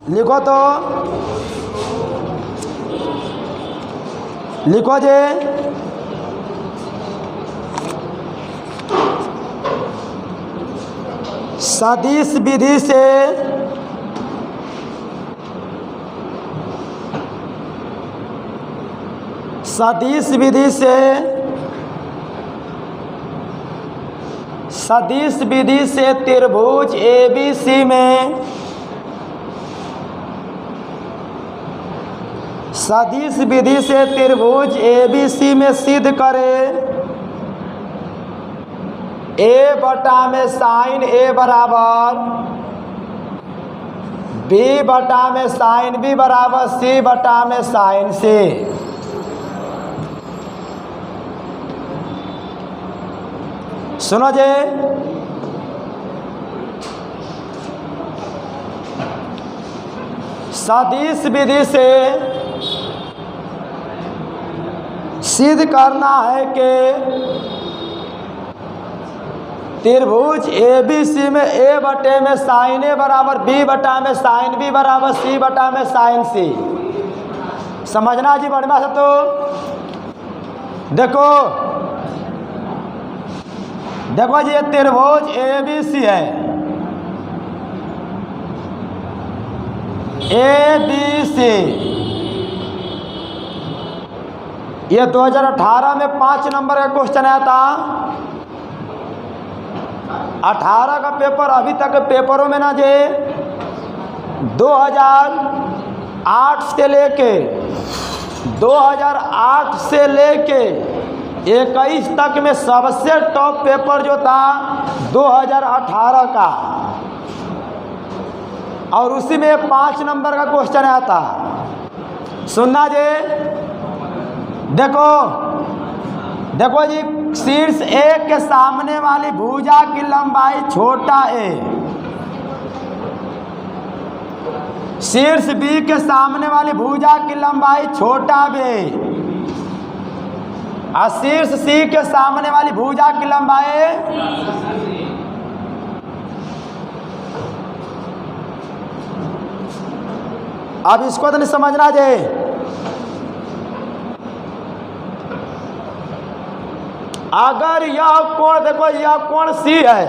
लिखो तो, लिखो जे। सदिश विधि से सदिश विधि से त्रिभुज ABC में सदिश विधि से त्रिभुज ABC में सिद्ध करे A बटा में साइन A बराबर B बटा में साइन B बराबर C बटा में साइन C। सुनो जे, सदिश विधि से सिद्ध करना है कि त्रिभुज ABC में A बटे में साइन A बराबर B बटा में साइन B बराबर C बटा में साइन C। समझना जी बढ़िया से। तो देखो देखो जी, ये त्रिभुज ABC है, ABC। ये 2018 में 5 नंबर का क्वेश्चन आया था। 18 का पेपर अभी तक पेपरों में ना जे 2008 से लेके 21 तक में सबसे टॉप पेपर जो था 2018 का, और उसी में 5 नंबर का क्वेश्चन आया था। सुनना जे, देखो देखो जी, शीर्ष A के सामने वाली भुजा की लंबाई छोटा a, शीर्ष B के सामने वाली भुजा की लंबाई छोटा b, और शीर्ष C के सामने वाली भुजा की लंबाई अब इसको तो नहीं समझना जे। अगर यह कोण, देखो यह कोण C है,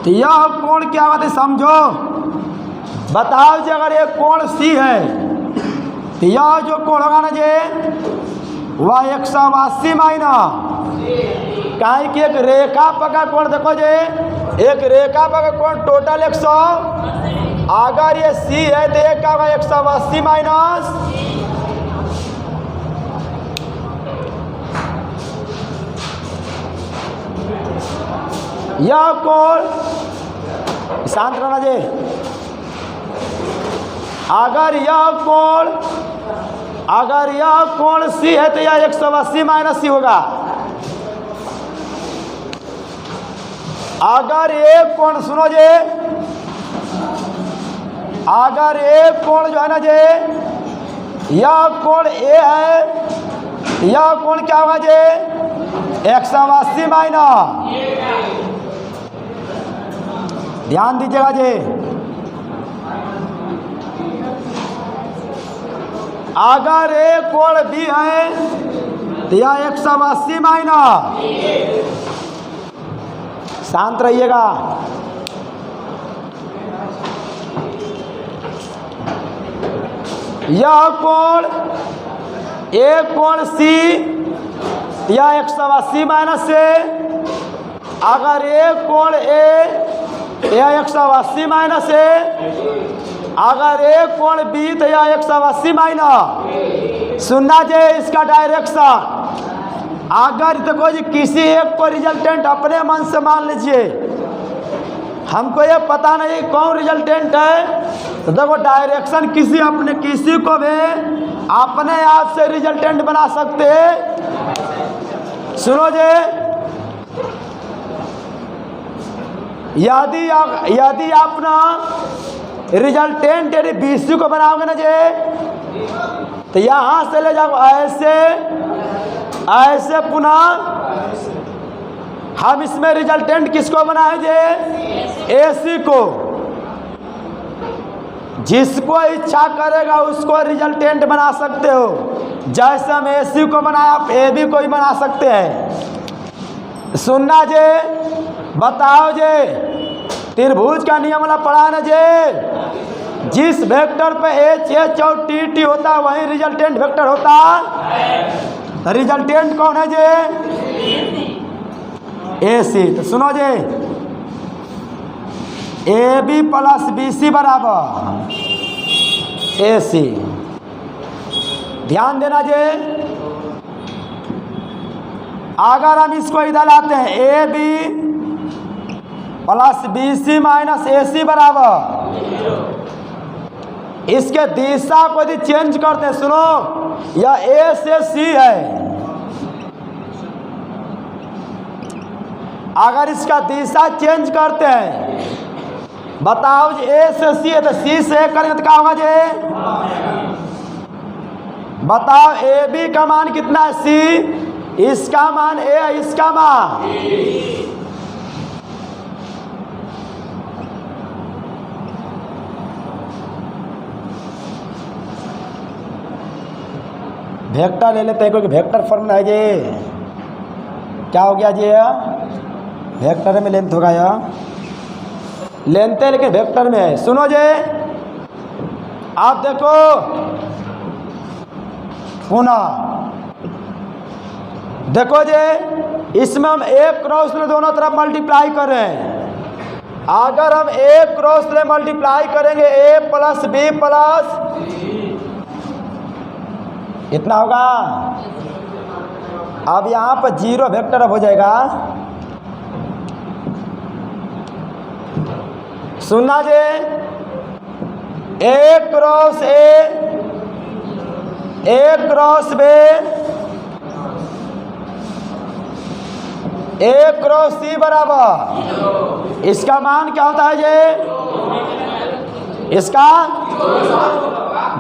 तो यह कोण क्या बात है समझो। बताओ जी, अगर ये कोण C है तो यह जो कोण होगा ना जे वह 180 माइनस, काहे कि एक रेखा पका कोण, देखो जे एक रेखा पका कोण टोटल 100, अगर ये C है तो एक का 180 माइनस, यह कोण, शांत रहना जे, अगर यह कोण C है तो यह 180 माइनस C होगा। अगर एक कोण, सुनो जे, अगर एक कोण जो है ना जे, यह कोण A है, यह कोण क्या होगा जे 180 माइनस, ध्यान दीजिएगा जी। अगर एक कोण B है तो यह 180 माइनस, शांत रहिएगा। यह कोण, एक कोण C यह 180 माइनस से, अगर एक कोण A यह 180 माइनस है, अगर एक कोण B तो यह 180 माइनस। सुनना चाहिए इसका डायरेक्शन। अगर देखो जी, किसी एक को रिजल्टेंट अपने मन से मान लीजिए, हमको ये पता नहीं कौन रिजल्टेंट है, तो देखो डायरेक्शन किसी को भी अपने आप से रिजल्टेंट बना सकते हैं। सुनो जी, यदि आप ना रिजल्टेंट यदि BC को बनाओगे ना जे, तो यहाँ से ले जाओ ऐसे, ऐसे पुनः हम इसमें रिजल्टेंट किसको बनाएंगे? AC को। जिसको इच्छा करेगा उसको रिजल्टेंट बना सकते हो। जैसे हम AC को बनाया, आप AB को ही बना सकते हैं। सुनना जे, बताओ जे, त्रिभुज का नियम वाला पढ़ा ना जे, जिस वेक्टर पे H और T होता है वही रिजल्टेंट वेक्टर होता है। रिजल्टेंट कौन है जे? AC। तो सुनो जे, AB प्लस BC बराबर AC। ध्यान देना जे, अगर हम इसको इधर लाते हैं AB plus BC minus AC बराबर, इसके दिशा को यदि चेंज करते हैं, सुनो, यह A से C है, अगर इसका दिशा चेंज करते हैं, बताओ जी A से C है तो C से A करेंगे तो क्या होगा जी? बताओ AB का मान कितना है? C, इसका मान A, इसका मान वेक्टर ले लेते हैं, क्योंकि वेक्टर फॉर्मूला है जी। क्या हो गया जी? वेक्टर में लेंथ होगा, यह लेंथ है लेकिन वेक्टर में है। सुनो जे, आप देखो पुनः देखो जे, इसमें हम एक क्रॉस ले दोनों तरफ मल्टीप्लाई कर रहे हैं। अगर हम एक क्रॉस ले मल्टीप्लाई करेंगे A प्लस B प्लस इतना होगा। अब यहाँ पर जीरो वेक्टर अब हो जाएगा। सुनना जे, A cross A cross B, A cross C बराबर, इसका मान क्या होता है जे? इसका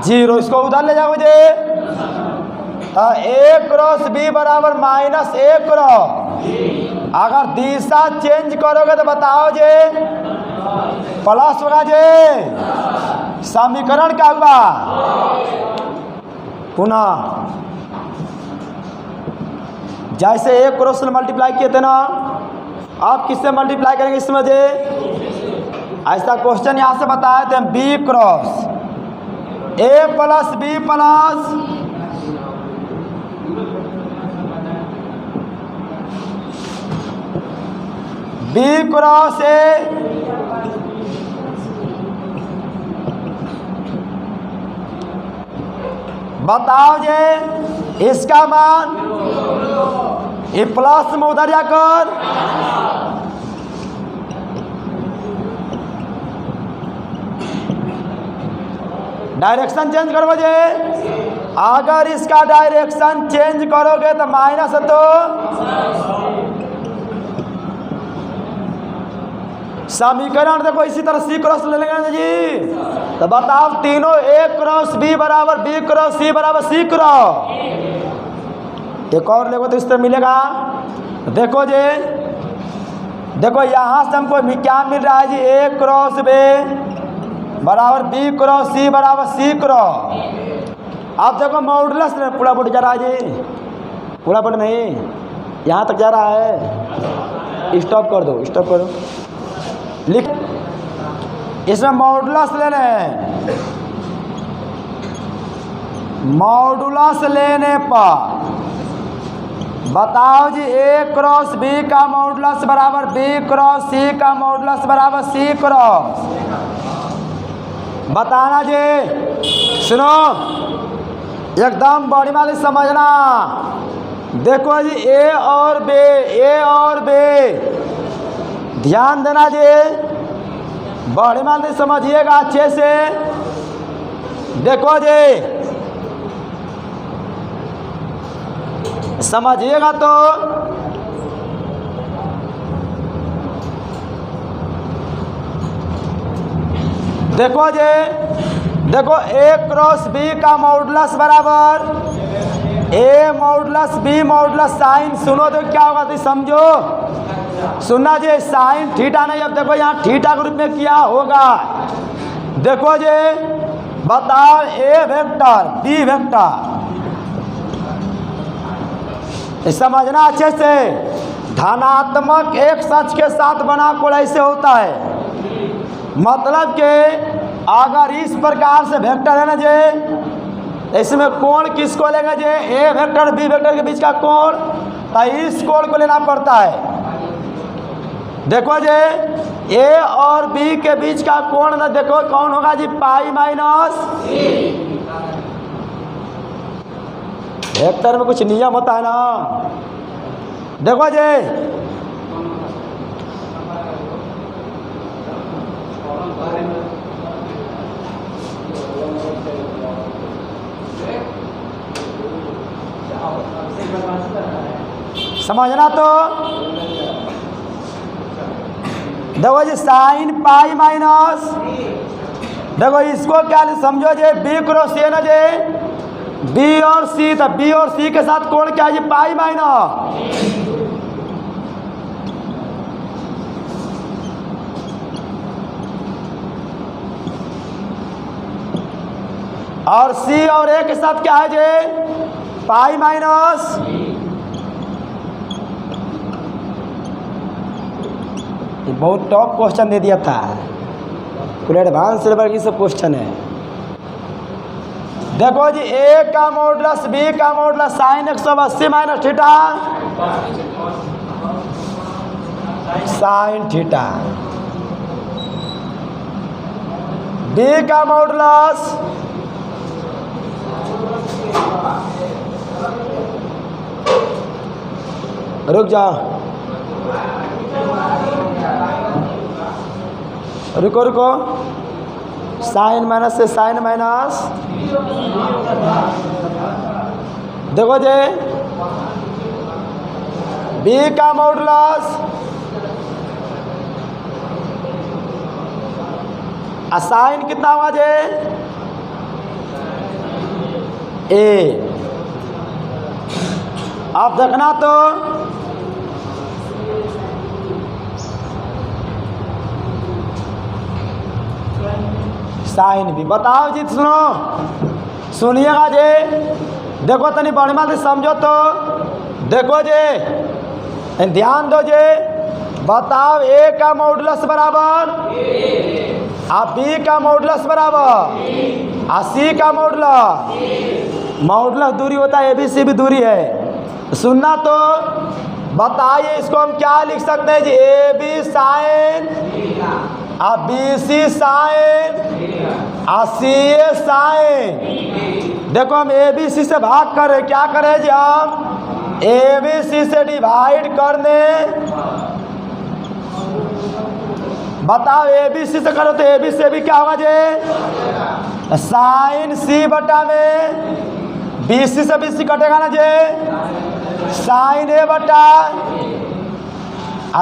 0। इसको उधर ले जाओ जे, A क्रॉस B बराबर माइनस A क्रॉस। अगर दिशा चेंज करोगे तो बताओ जे प्लस होगा जे। समीकरण क्या हुआ? पुनः जैसे A क्रॉस से मल्टीप्लाई किए थे ना, आप किससे मल्टीप्लाई करेंगे इसमें जे? ऐसा क्वेश्चन यहाँ से बताए थे हम। B cross A plus B plus B cross A, बताओ जे इसका मान, ये प्लस में उधर जाकर डायरेक्शन चेंज करो जे। अगर इसका डायरेक्शन चेंज करोगे तो माइनस है, तो समीकरण देखो इसी तरह C क्रॉस ले लेंगे जी। तो बताओ तीनों A क्रॉस B बराबर B क्रॉस C बराबर C क्रॉस। एक और लेगो तो इस तरह मिलेगा। देखो जी, देखो यहाँ से हमको क्या मिल रहा है जी? A क्रॉस B बराबर B क्रॉस C बराबर C क्रॉस। अब देखो मॉडुलस पूरा बुट जा रहा है जी, पूरा बुट नहीं, यहाँ तक जा रहा है। स्टॉप कर दो, स्टॉप करो, लिख। इसमें मॉडुलस ले लें। मॉडुलस लेने पर बताओ जी A क्रॉस B का मॉडुलस बराबर B क्रॉस C का मॉडुलस बराबर C क्रॉस। बताना जी, सुनो एकदम बड़ी वाली समझना। देखो जी A और B, ध्यान देना जी, बड़ी मान से समझिएगा अच्छे से। देखो जी, समझिएगा तो देखो जी, देखो A क्रॉस B का मॉडुलस बराबर A modulus B modulus sine. सुनो तो क्या होगा तो समझो। सुनना जी, साइन थीटा नहीं। अब देखो यहाँ थीटा के रूप में क्या होगा, देखो जी बताओ, ए वेक्टर बी वेक्टर, समझना अच्छे से। धनात्मक एक सच के साथ बना कोण ऐसे होता है, मतलब कि अगर इस प्रकार से वेक्टर है ना जी, इसमें कोण किसको लेंगे जी, ए वेक्टर बी वेक्टर के बीच का कोण, तो इस कोण को लेना पड़ता है। देखो जी ए और बी के बीच का कोण ना, देखो कौन होगा जी, पाई माइनस। वेक्टर में कुछ नियम होता है ना, देखो जी समझना। तो देखो जी साइन पाई माइनस, देखो इसको क्या समझो जी, बी क्रॉस सी है ना जी, बी और सी, तो बी और सी के साथ कोण क्या है जी, पाई माइनस। और सी और ए के साथ क्या है जी, पाई माइनस। ये बहुत टॉप क्वेश्चन दे दिया था, पूरे एडवांस लेवल की सब क्वेश्चन है। देखो जी ए का मॉडुलस बी का modulus sine 180 minus theta sine theta, B का मॉडुलस रुक जाओ, रुको रुको, साइन माइनस से साइन माइनस, देखो जी बी का मॉडुलस साइन कितना हुआ जी, ए। आप देखना तो साइन भी, बताओ जी, सुनो सुनिएगा जी, देखो तनी बढ़िया से समझो। तो देखो जी ध्यान दो जी, बताओ ए का मॉडुलस बराबर आप बी का मॉडुलस बराबर आ सी का मॉडुलस, मॉडुलस दूरी होता है, ए बी सी भी दूरी है। सुनना तो बताइए इसको हम क्या लिख सकते हैं जी, ए बी साइन आ बी सी साइन आ सी ए साइन। देखो हम ए बी सी से भाग कर रहे, क्या करें जी, हम ए बी सी से डिवाइड कर दें। बताओ ए बी सी से करो तो ए बी से भी क्या होगा जी, साइन सी बटा में बी सी से बी सी कटेगा ना जी, साइन ए बटा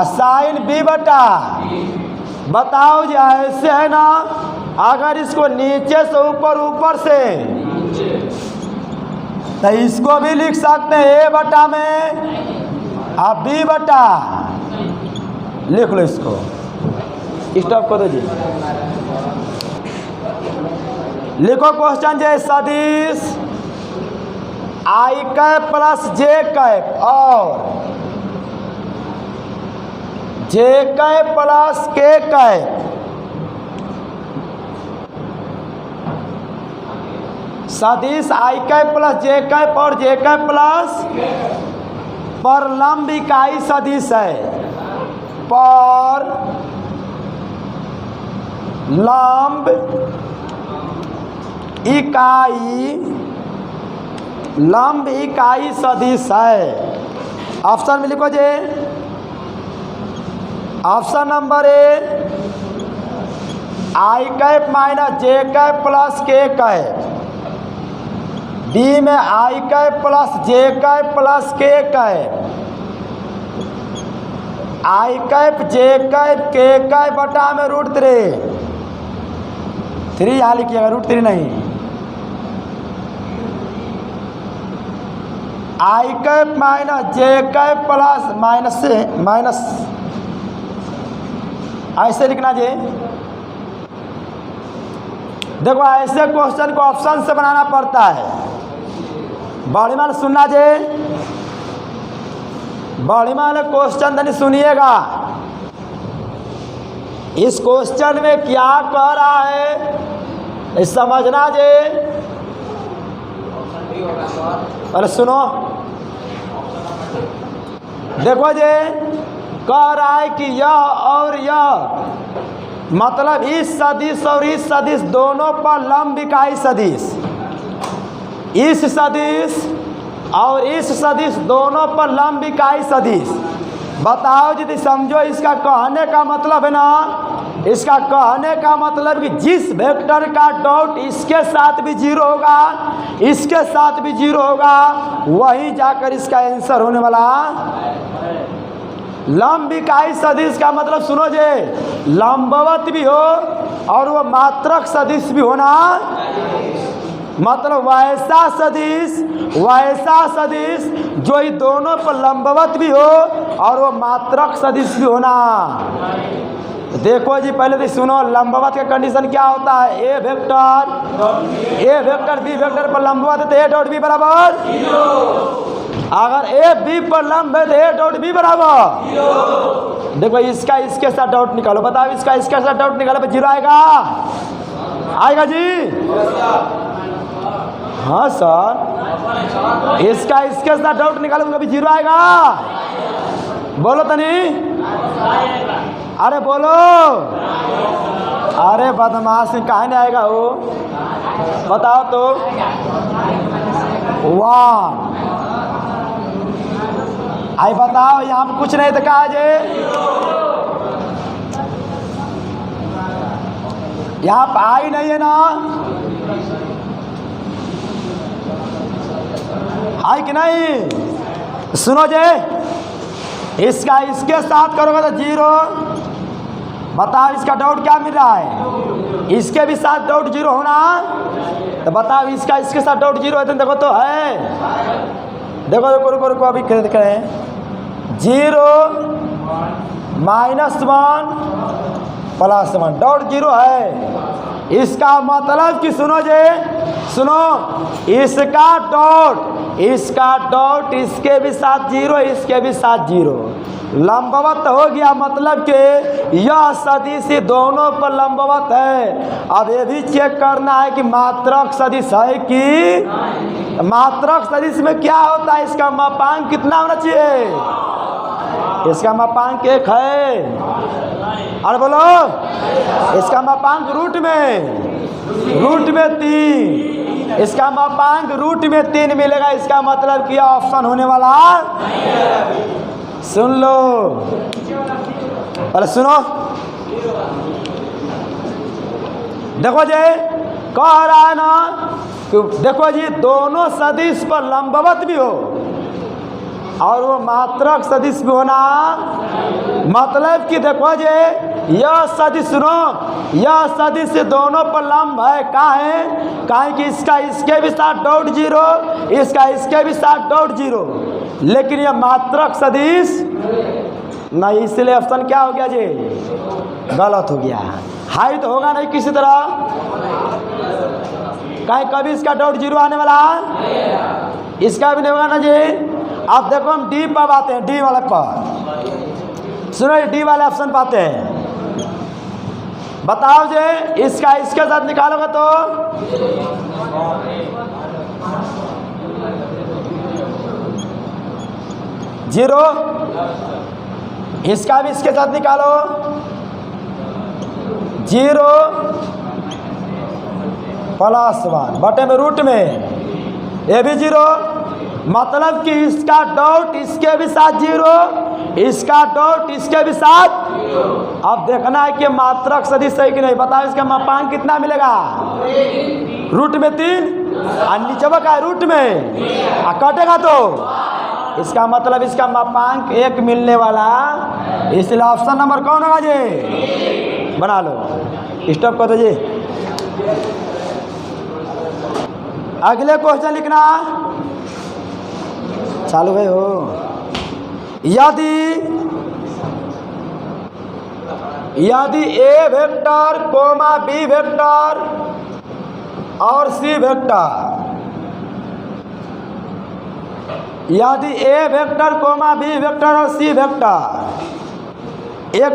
साइन बी बटा। बताओ जी ऐसे है ना, अगर इसको नीचे से ऊपर, ऊपर से, तो इसको भी लिख सकते हैं ए बटा में आप बी बटा, लिख लो इसको, स्टॉप करो जी। लिखो क्वेश्चन जे, सदिश आई कैप प्लस जे कैप और जे कैप प्लस के कैप सदिश आई कैप प्लस जे कैप और जे कैप प्लस पर लंब इकाई सदिश है, पर लंब इकाई, लंब इकाई सदिश है। ऑप्शन में लिखो जी, option number a i cap minus j cap plus k cap, b में i cap plus j cap plus k cap, i cap j cap k cap बटा में √3, 3 यहाँ लिखिएगा, √3 नहीं, i cap minus j cap plus minus से minus ऐसे लिखना जी। देखो ऐसे क्वेश्चन को ऑप्शन से बनाना पड़ता है। बड़ी माल सुनना जी, बड़ी माल क्वेश्चन नहीं सुनिएगा। इस क्वेश्चन में क्या कह रहा है समझना जी। अरे सुनो, देखो जी, कह रहा है कि यह और यह मतलब इस सदिश और इस सदिश दोनों पर लंब इकाई सदिश, इस सदिश और इस सदिश दोनों पर लंब इकाई सदिश। बताओ जी, समझो इसका कहने का मतलब है ना, इसका कहने का मतलब कि जिस वेक्टर का डॉट इसके साथ भी जीरो होगा, इसके साथ भी जीरो होगा, वहीं जाकर इसका आंसर होने वाला। लंब इकाई सदिश का मतलब सुनो जी, लंबवत भी हो और वो मात्रक सदिश भी होना। मतलब वैसा सदिश जो ये दोनों पर लंबवत भी हो और वो मात्रक सदिश भी होना। देखो जी, पहले तो सुनो, लंबवत का कंडीशन क्या होता है। ए वेक्टर बी वेक्टर पर लंबवत है तो ए डॉट बी बराबर। अगर ए बी पर लंब है तो ए डॉट बी बराबर। देखो इसका इसके साथ डॉट निकालो, बताओ इसका इसके साथ डॉट निकालो तो जीरो आएगा, आएगा जी। हाँ सर, इसका इसके साथ डॉट निकालो तो कभी जीरो आएगा। बोलो तनी, अरे बोलो, अरे बदमाश कहाँ नहीं आएगा वो, बताओ तो। वाह, आई बताओ, यहाँ पे कुछ नहीं तो कहा जे, यहाँ पे आई नहीं है ना, आई कि नहीं। सुनो जे, इसका इसके साथ करोगे तो जीरो। बताओ इसका डॉट क्या मिल रहा है, इसके भी साथ डॉट जीरो होना। तो बताओ इसका इसके साथ डॉट जीरो है तो देखो तो है, देखो रुको रुको रुको, अभी करें। 0 -1 +1 डॉट जीरो है। इसका मतलब कि सुनो जे, सुनो, इसका डॉट इसके भी साथ जीरो, इसके भी साथ जीरो, लंबवत हो गया। मतलब कि यह सदिश दोनों पर लंबवत है। अब ये भी चेक करना है कि मात्रक सदिश है कि, मात्रक सदिश में क्या होता है, इसका मापांक कितना होना चाहिए। इसका मापांक 1 है। अरे बोलो, इसका मापांक रूट में 3, इसका मापांक रूट में 3 मिलेगा। इसका मतलब कि ऑप्शन होने वाला। सुन लो, अरे सुनो, देखो जी, कह रहा है ना कि देखो जी, दोनों सदिश पर लंबवत भी हो और वो मात्रक सदिश भी होना। मतलब कि देखो जी, यह सदिश, सुनो, यह सदिश दोनों पर लंब है। काहे कि इसका इसके भी साथ डॉट जीरो, इसका इसके भी साथ डॉट जीरो, लेकिन यह मात्रक सदिश नहीं, इसलिए ऑप्शन क्या हो गया जी, गलत हो गया। हाई तो होगा नहीं किसी तरह, कहीं कभी इसका डॉट जीरो आने वाला, इसका भी नहीं होगा ना जी। अब देखो हम डी पर आते हैं, डी वाले पर। सुनो, डी वाले ऑप्शन पाते हैं। बताओ जी, इसका इसके साथ निकालोगे तो 0, इसका भी इसके साथ निकालो 0 +1 बटे में रूट में, ये भी 0। मतलब कि इसका डॉट इसके भी साथ 0, इसका डॉट इसके भी साथ। अब देखना है कि मात्रक सदिश है कि नहीं। बताओ इसका मापांक कितना मिलेगा, रूट में 3 और नीचे का रूट में, और कटेगा तो इसका मतलब इसका मापांक 1 मिलने वाला। इसलिए ऑप्शन नंबर कौन होगा जी, बना लो, स्टॉप कर दो जी। अगले क्वेश्चन लिखना चालू है हो। यदि यदि ए वेक्टर कोमा बी वेक्टर और सी वेक्टर, यदि ए वेक्टर कोमा बी वेक्टर और सी वेक्टर एक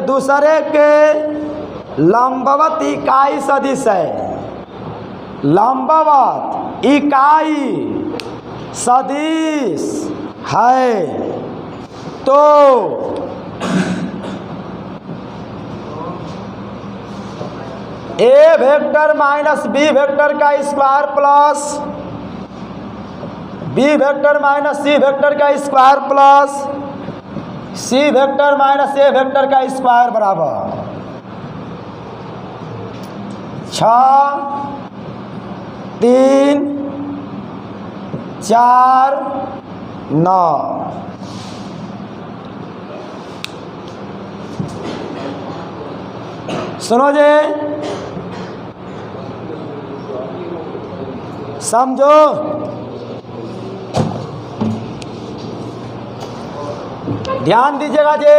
दूसरे के लंबवत इकाई सदिश है, लंबवत इकाई सदिश है, तो a vector minus b vector का square plus b vector minus c vector का square plus c vector minus a vector का स्क्वायर बराबर 6, 3, 4, 9। सुनो जी, समझो। ध्यान दीजिएगा जी।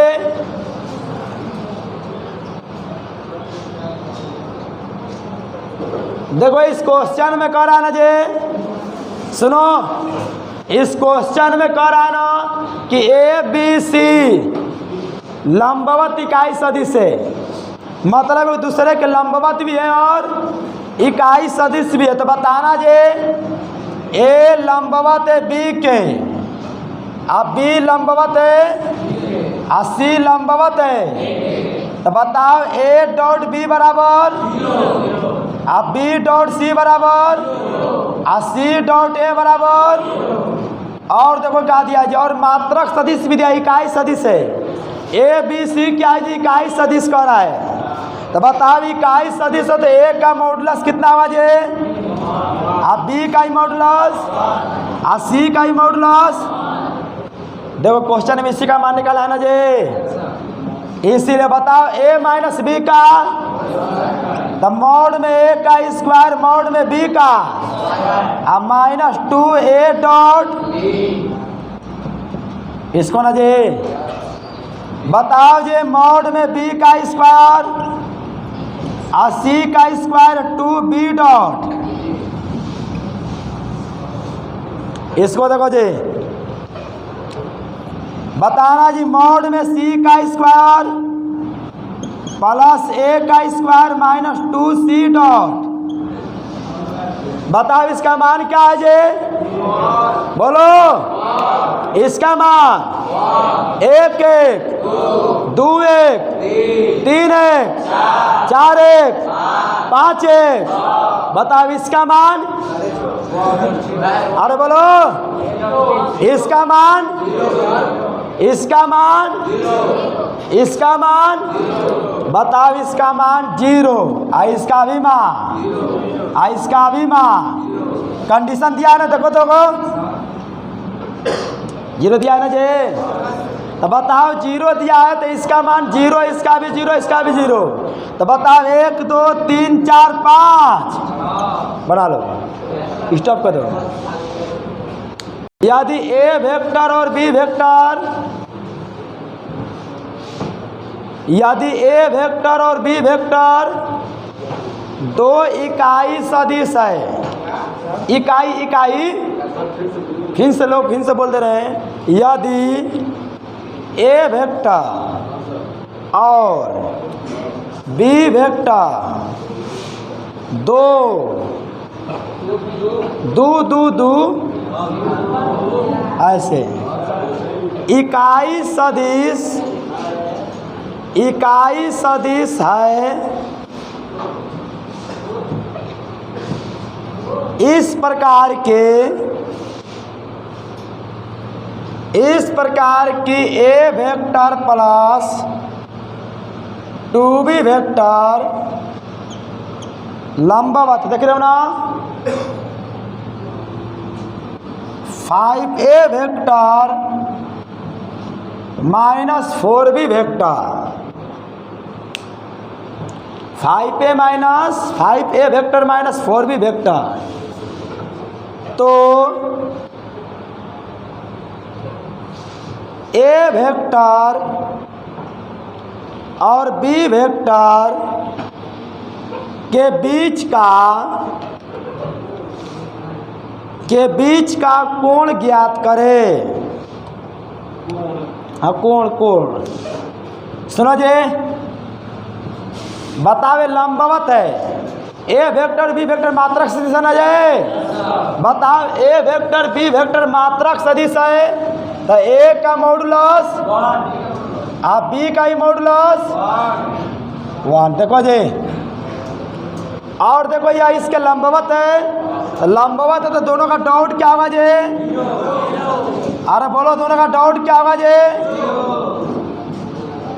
देखो इस क्वेश्चन में कह रहा है ना जी, सुनो, इस क्वेश्चन में कह रहा है ना कि ए बी सी लंबवत इकाई सदिश है, मतलब एक दूसरे के लंबवत भी है और इकाई सदिश भी है। तो बताना जे ए लंबवत है बी के, अब बी लंबवत है और सी लंबवत है, तो बताओ ए डॉट बी बराबर अब बी डॉट सी बराबर और सी डॉट ए बराबर, और देखो क्या दिया जी, और मात्रक सदिश भी दिया, इकाई सदिश है। ए बी सी क्या है जी, इकाई सदिश कह रहा है। तो बताओ इकाई सदिश है तो ए का मॉडुलस कितना हुआ जी, अब बी का ही मॉडुलस और सी का ही मॉडुलस। देखो क्वेश्चन में इसी का मान निकाला है ना जी, इसीलिए बताओ ए माइनस बी का, तो मॉड में ए का स्क्वायर मॉड में बी का, अब माइनस 2a डॉट, इसको ना जी बताओ जी, मॉड में बी का स्क्वायर और सी का स्क्वायर 2b डॉट, इसको देखो जी, बताना जी मॉड में सी का स्क्वायर प्लस ए का स्क्वायर माइनस 2c डॉट, बताओ इसका मान क्या है जी, बोलो इसका मान 1 1 2 1 3 1 4 1 5 1, बताओ इसका मान, अरे बोलो इसका मान, इसका मान, इसका मान, बताओ इसका मान 0 और इसका भी मान और इसका भी मान। कंडीशन दिया है ना, देखो देखो 0 दिया है ना जी, तो बताओ 0 दिया है तो इसका मान 0, इसका भी 0, इसका भी 0, तो बताओ 1 2 3 4 5 बना लो, स्टॉप कर दो। यदि ए वेक्टर और बी वेक्टर, यदि ए वेक्टर और बी वेक्टर दो इकाई सदिश है, इकाई इकाई फिर से लोग फिर से बोल दे रहे हैं, यदि ए वेक्टर और बी वेक्टर दो दो दो दो ऐसे इकाई सदिश है, इस प्रकार की ए वेक्टर प्लस 2b वेक्टर लंबवत, देख रहे हो ना, 5a vector minus 4b vector, 5a vector minus 4b vector, तो ए वेक्टर और बी वेक्टर के बीच का कोण ज्ञात करें। हाँ, कोण सुनो जी, बतावे लंबवत है। ए वेक्टर बी वेक्टर मात्रक सदिश है ना जी? बताओ, ए वेक्टर बी वेक्टर मात्रक सदिश है तो ए का मॉडुलस आप बी का ही मॉडुलस 1। देखो जी, और देखो यह इसके लंबवत है, लंबवत है तो दोनों का डॉट क्या होगा जी? अरे बोलो, दोनों का डॉट क्या होगा जी?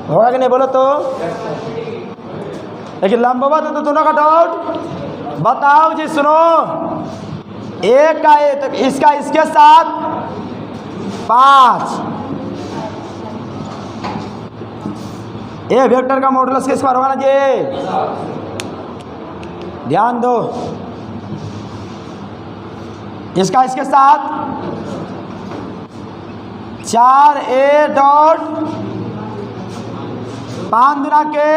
होगा कि नहीं? बोलो तो। लेकिन लंबवत है तो दोनों का डॉट। बताओ जी, सुनो, ए का ए तो इसका इसके साथ 5। ए वेक्टर का मॉडुलस किस पर होगा ना जी? ध्यान दो, इसका इसके साथ 4a डॉट 5 गुना के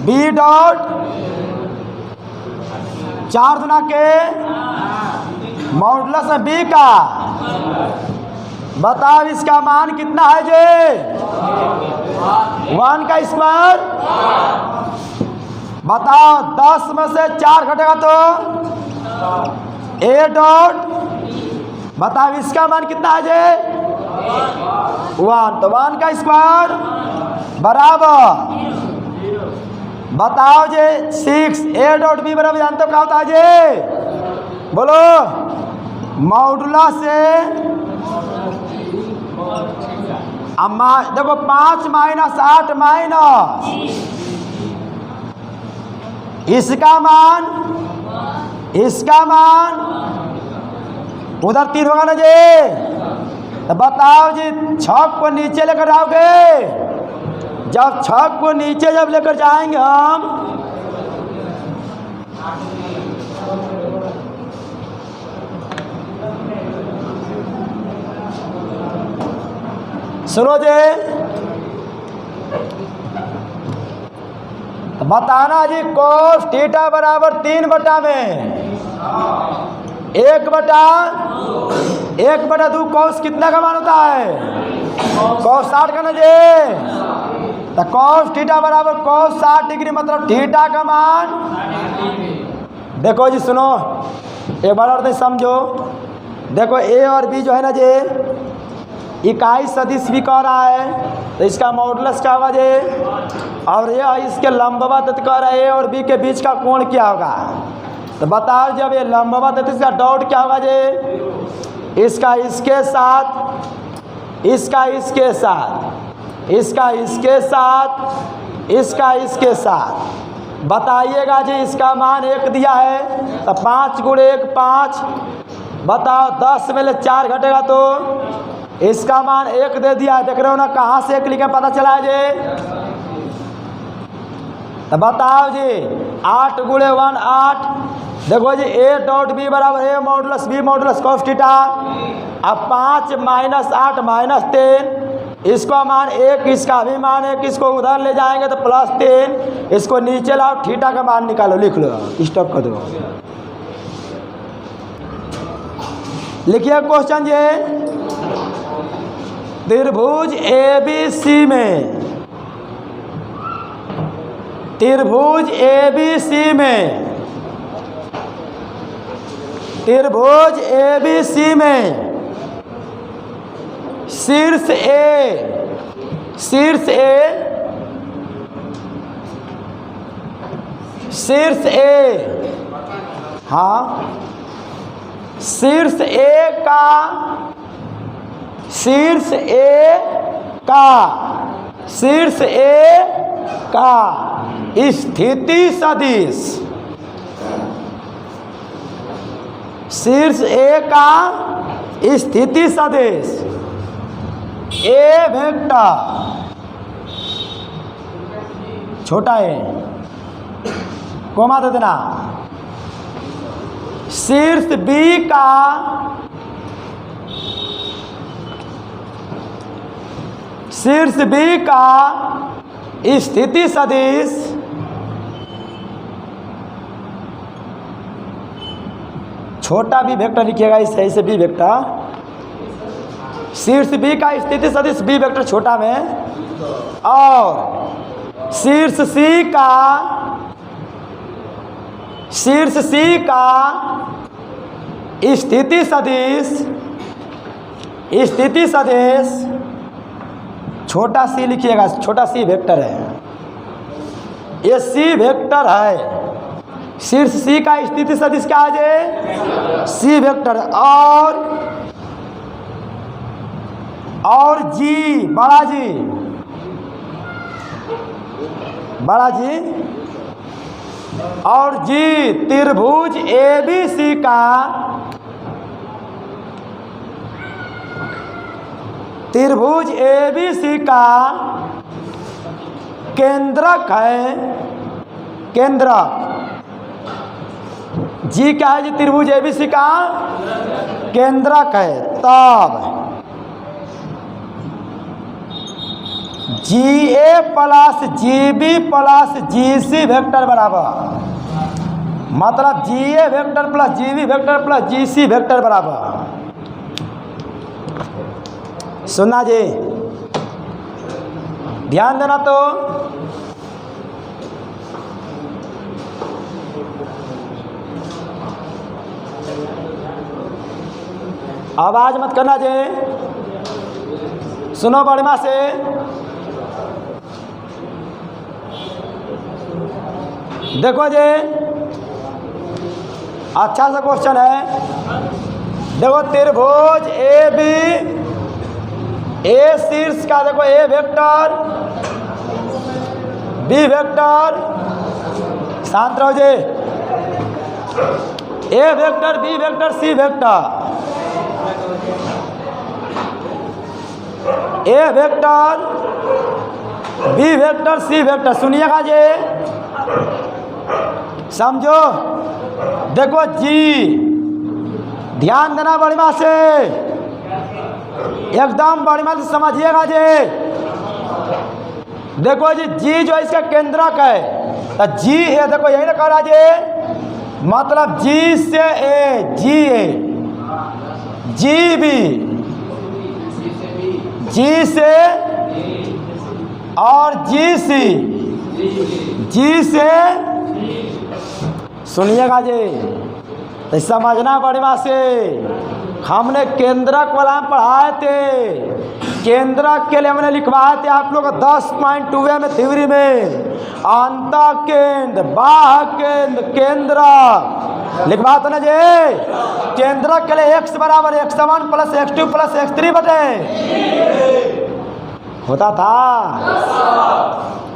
बी डॉट 4 गुना के मॉडुलस है बी का। बताओ इसका मान कितना है जी? 1 का स्क्वायर। बताओ 10 में से 4 घटेगा तो ए डॉट। बताओ इसका मान कितना है जी? 1। तो 1 का स्क्वायर बराबर, बताओ जी 6। ए डॉट बी बराबर जानते हो क्या होता है जी? बोलो, मॉडुलस से अम्मा देखो 5 माइनस 8 माइनस इसका मान उधर 3 होगा ना जी? तो बताओ जी, 6 को नीचे लेकर आओगे, जब 6 को नीचे जब लेकर जाएंगे हम, सुनो जी, बताना जी cos थीटा बराबर 3 में 1/2 cos कितना का मान होता है? cos 60 का ना जी? तो cos थीटा बराबर cos 60 डिग्री, मतलब थीटा का मान। देखो जी सुनो, एक बार और समझो। देखो ए और बी जो है ना जी, इकाई सदिश भी कह रहा है तो इसका मॉडुलस क्या होगा जी? और ये इसके लंबवत कह रहा है ए और बी के बीच का कोण क्या होगा? तो बताओ, जब ये लंबवत है तो इसका डॉट क्या होगा जी? इसका इसके साथ, इसका इसके साथ, इसका इसके साथ, इसका इसके साथ। बताइएगा जी, इसका मान 1 दिया है तो 5 गुणे 1 5। बताओ 10 में ले 4 घटेगा तो इसका मान 1 दे दिया है। देख रहे हो ना, कहाँ से 1 लिखे पता चला है जी? तो बताओ जी, 8 गुणे 1 8। देखो जी, ए डॉट बी बराबर a modulus b modulus cos theta. अब 5 माइनस 8 माइनस 3, इसका मान 1, इसका भी मान 1, इसको उधर ले जाएंगे तो प्लस 3, इसको नीचे लाओ, थीटा का मान निकालो, लिख लो, स्टॉप कर दो। लिखिए क्वेश्चन जी, त्रिभुज ABC में, त्रिभुज ABC में, त्रिभुज ABC में शीर्ष A, हाँ, शीर्ष A का स्थिति सदिश, शीर्ष A का स्थिति सदिश ए वेक्टर छोटा ए कोमा दे देना, शीर्ष B का शीर्ष बी का स्थिति सदिश छोटा बी वेक्टर लिखिएगा इस सही से बी वेक्टर। शीर्ष बी का स्थिति सदिश बी वेक्टर छोटा में, और शीर्ष सी का स्थिति सदिश छोटा सी लिखिएगा, छोटा सी वेक्टर है, ये सी वेक्टर है। शीर्ष सी का स्थिति सदिश क्या है? C vector. और जी बड़ा जी और जी त्रिभुज एबीसी का केंद्रक है। केंद्रक जी क्या है? जी त्रिभुज एबीसी का केंद्रक है। तब G a plus G b plus G c vector बराबर, मतलब G a vector plus G b vector plus G c vector बराबर। सुनना जी, ध्यान देना। तो आवाज मत करना जी, सुनो बढ़िया से। देखो जी, अच्छा सा क्वेश्चन है। देखो त्रिभुज ए बी, ए शीर्ष का देखो ए वेक्टर बी वेक्टर, शांत रहो जी। A vector b vector c vector, a vector b vector c vector. सुनिएगा जी, समझो। देखो जी, ध्यान देना बढ़िया से, एकदम बढ़िया से समझिएगा जी। देखो जी, जी जो इसका केंद्रक है, तो जी है, देखो यही ना कह रहा जी, मतलब जी से ए, जी ए, जी बी, जी से और जी सी, जी से। सुनिएगा जी, तो समझना बढ़िया से। हमने केंद्रक वाला पढ़ाए थे, केंद्रक के लिए हमने लिखवाए थे आप लोग 10.2 में थ्योरी में, अंतः केंद्र, बाह्य केंद्र, केंद्रक लिखवा तो ना जी। केंद्रक के लिए x बराबर x1 plus x2 plus x3 बटे होता था।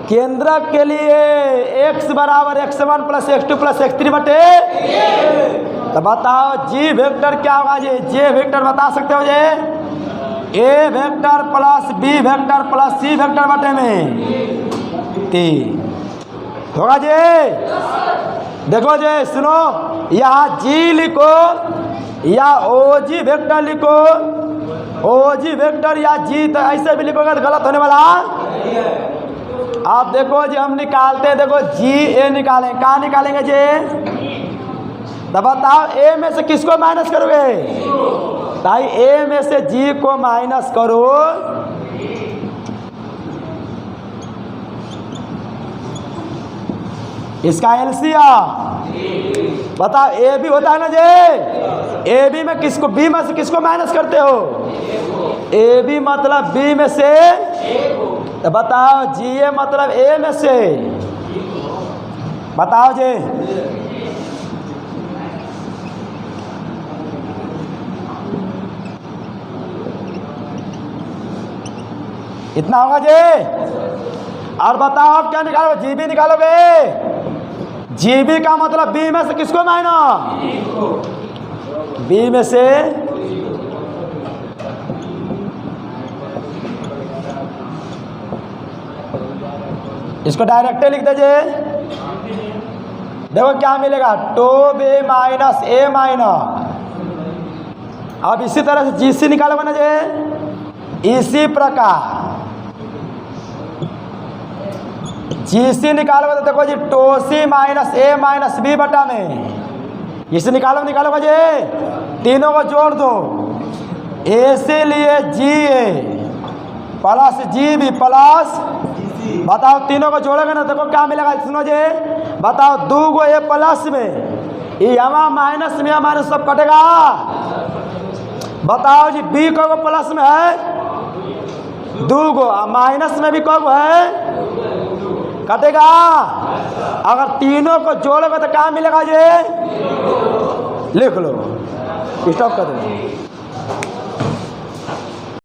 केंद्रक के लिए x बराबर x1 plus x2 plus x3 बटे। तो बताओ जी वेक्टर क्या होगा जी? जे वेक्टर बता सकते हो जी? A vector plus b vector plus c vector बटे में 3 होगा जी। देखो जी, सुनो, यहाँ जी लिखो या ओ जी वेक्टर लिखो, ओ जी वेक्टर या जी, तो ऐसे भी लिखोगे तो गलत होने वाला। आप देखो जी, हम निकालते हैं, देखो जी ए निकालें, कहाँ निकालेंगे जी? तो बताओ ए में से किसको माइनस करोगे? भाई ए में से जी को माइनस करो, इसका एलसीएम बताओ। ए बी होता है ना जी, ए बी में किसको, बी में से किसको माइनस करते हो? ए बी मतलब बी में से, तो बताओ जी ए मतलब ए में से, बताओ जी। इतना होगा जी। और बताओ आप क्या निकालोगे? जी बी निकालोगे। जी बी का मतलब बी में से किसको माइनस, बी में से, इसको डायरेक्ट लिख दीजिए। देखो क्या मिलेगा, 2b माइनस ए माइनस। अब इसी तरह से जी सी निकालोगे ना जी, इसी प्रकार जीसी निकालोगे तो देखो जी two c minus a minus b बटा में इसे निकालोगे जी तीनों को जोड़ दो ए से लिए जी a plus G b plus बताओ तीनों को जोड़ोगे ना देखो क्या मिलेगा सुनो जी बताओ 2 गो ए प्लस में यहाँ माइनस में माइनस सब कटेगा बताओ जी बी को प्लस में है 2 गो माइनस में भी कब है कटेगा अगर तीनों को जोड़ोगे तो क्या मिलेगा जी लिख लो स्टॉप कर दो।